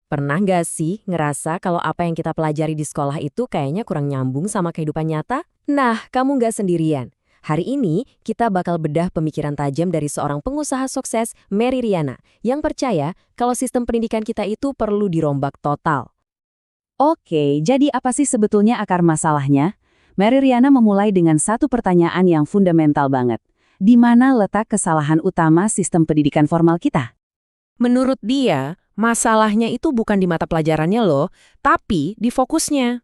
Pernah nggak sih ngerasa kalau apa yang kita pelajari di sekolah itu kayaknya kurang nyambung sama kehidupan nyata? Nah, kamu nggak sendirian. Hari ini, kita bakal bedah pemikiran tajam dari seorang pengusaha sukses, Mary Riana, yang percaya kalau sistem pendidikan kita itu perlu dirombak total. Oke, jadi apa sih sebetulnya akar masalahnya? Mary Riana memulai dengan satu pertanyaan yang fundamental banget. Di mana letak kesalahan utama sistem pendidikan formal kita? Menurut dia, masalahnya itu bukan di mata pelajarannya loh, tapi di fokusnya.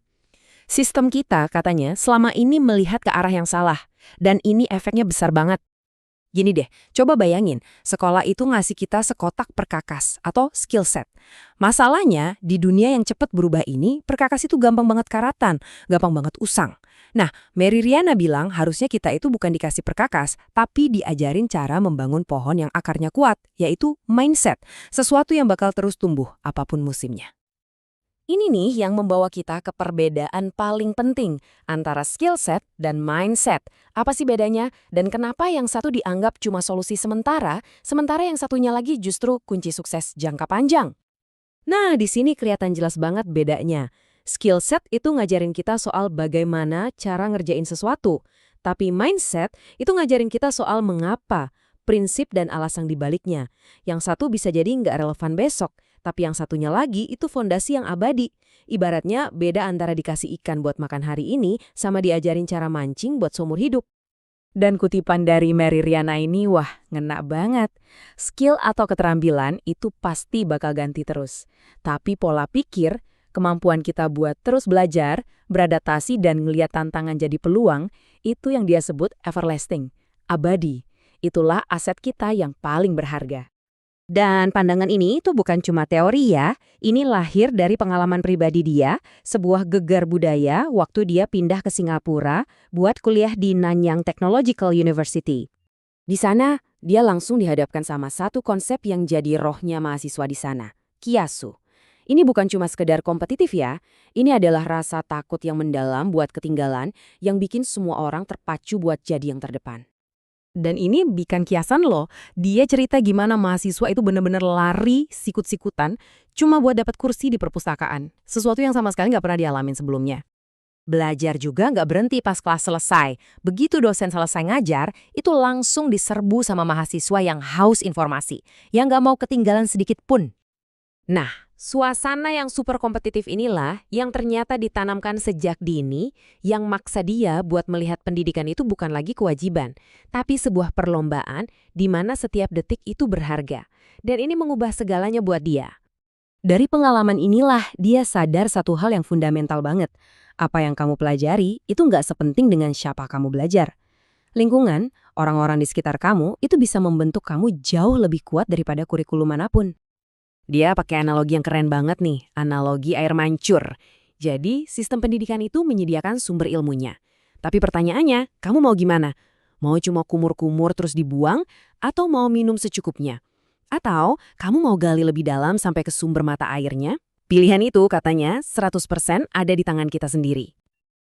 Sistem kita, katanya, selama ini melihat ke arah yang salah. Dan ini efeknya besar banget. Gini deh, coba bayangin, sekolah itu ngasih kita sekotak perkakas atau skill set. Masalahnya, di dunia yang cepat berubah ini, perkakas itu gampang banget karatan, gampang banget usang. Nah, Mary Riana bilang harusnya kita itu bukan dikasih perkakas, tapi diajarin cara membangun pohon yang akarnya kuat, yaitu mindset, sesuatu yang bakal terus tumbuh apapun musimnya. Ini nih yang membawa kita ke perbedaan paling penting antara skill set dan mindset. Apa sih bedanya? Dan kenapa yang satu dianggap cuma solusi sementara, sementara yang satunya lagi justru kunci sukses jangka panjang? Nah, di sini kelihatan jelas banget bedanya. Skill set itu ngajarin kita soal bagaimana cara ngerjain sesuatu. Tapi mindset itu ngajarin kita soal mengapa, prinsip dan alasan dibaliknya. Yang satu bisa jadi nggak relevan besok, tapi yang satunya lagi itu fondasi yang abadi. Ibaratnya beda antara dikasih ikan buat makan hari ini sama diajarin cara mancing buat seumur hidup. Dan kutipan dari Mary Riana ini, wah, ngena banget. Skill atau keterampilan itu pasti bakal ganti terus. Tapi pola pikir, kemampuan kita buat terus belajar, beradaptasi dan ngeliat tantangan jadi peluang, itu yang dia sebut everlasting, abadi. Itulah aset kita yang paling berharga. Dan pandangan ini tuh bukan cuma teori ya, ini lahir dari pengalaman pribadi dia, sebuah gegar budaya waktu dia pindah ke Singapura buat kuliah di Nanyang Technological University. Di sana, dia langsung dihadapkan sama satu konsep yang jadi rohnya mahasiswa di sana, kiasu. Ini bukan cuma sekedar kompetitif ya, ini adalah rasa takut yang mendalam buat ketinggalan yang bikin semua orang terpacu buat jadi yang terdepan. Dan ini bukan kiasan loh, dia cerita gimana mahasiswa itu benar-benar lari sikut-sikutan cuma buat dapat kursi di perpustakaan. Sesuatu yang sama sekali nggak pernah dialamin sebelumnya. Belajar juga nggak berhenti pas kelas selesai. Begitu dosen selesai ngajar, itu langsung diserbu sama mahasiswa yang haus informasi, yang nggak mau ketinggalan sedikit pun. Nah, suasana yang super kompetitif inilah yang ternyata ditanamkan sejak dini, yang maksa dia buat melihat pendidikan itu bukan lagi kewajiban, tapi sebuah perlombaan di mana setiap detik itu berharga. Dan ini mengubah segalanya buat dia. Dari pengalaman inilah dia sadar satu hal yang fundamental banget. Apa yang kamu pelajari itu nggak sepenting dengan siapa kamu belajar. Lingkungan, orang-orang di sekitar kamu itu bisa membentuk kamu jauh lebih kuat daripada kurikulum manapun. Dia pakai analogi yang keren banget nih, analogi air mancur. Jadi, sistem pendidikan itu menyediakan sumber ilmunya. Tapi pertanyaannya, kamu mau gimana? Mau cuma kumur-kumur terus dibuang? Atau mau minum secukupnya? Atau kamu mau gali lebih dalam sampai ke sumber mata airnya? Pilihan itu katanya 100% ada di tangan kita sendiri.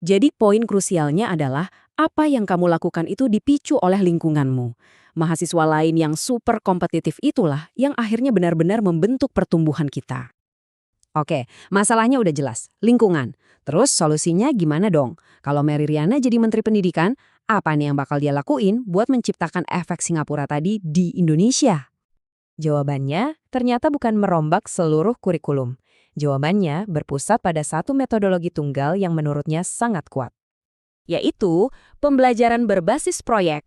Jadi poin krusialnya adalah apa yang kamu lakukan itu dipicu oleh lingkunganmu. Mahasiswa lain yang super kompetitif itulah yang akhirnya benar-benar membentuk pertumbuhan kita. Oke, masalahnya udah jelas, lingkungan. Terus solusinya gimana dong? Kalau Mary Riana jadi Menteri Pendidikan, apa nih yang bakal dia lakuin buat menciptakan efek Singapura tadi di Indonesia? Jawabannya ternyata bukan merombak seluruh kurikulum. Jawabannya berpusat pada satu metodologi tunggal yang menurutnya sangat kuat, yaitu pembelajaran berbasis proyek.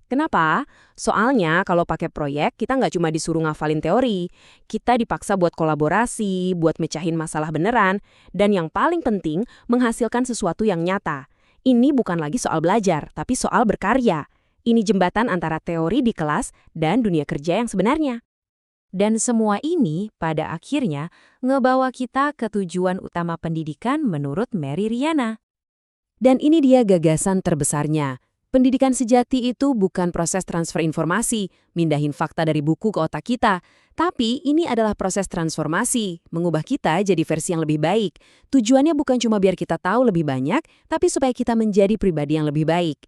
Kenapa? Soalnya kalau pakai proyek, kita nggak cuma disuruh ngafalin teori. Kita dipaksa buat kolaborasi, buat mecahin masalah beneran, dan yang paling penting, menghasilkan sesuatu yang nyata. Ini bukan lagi soal belajar, tapi soal berkarya. Ini jembatan antara teori di kelas dan dunia kerja yang sebenarnya. Dan semua ini pada akhirnya ngebawa kita ke tujuan utama pendidikan menurut Mary Riana. Dan ini dia gagasan terbesarnya. Pendidikan sejati itu bukan proses transfer informasi, mindahin fakta dari buku ke otak kita. Tapi ini adalah proses transformasi, mengubah kita jadi versi yang lebih baik. Tujuannya bukan cuma biar kita tahu lebih banyak, tapi supaya kita menjadi pribadi yang lebih baik.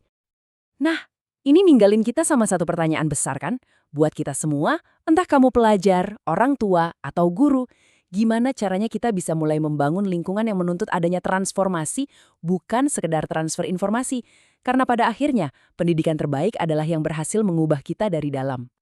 Nah, ini ninggalin kita sama satu pertanyaan besar kan? Buat kita semua, entah kamu pelajar, orang tua, atau guru, Gimana caranya kita bisa mulai membangun lingkungan yang menuntut adanya transformasi, bukan sekedar transfer informasi. Karena pada akhirnya, pendidikan terbaik adalah yang berhasil mengubah kita dari dalam.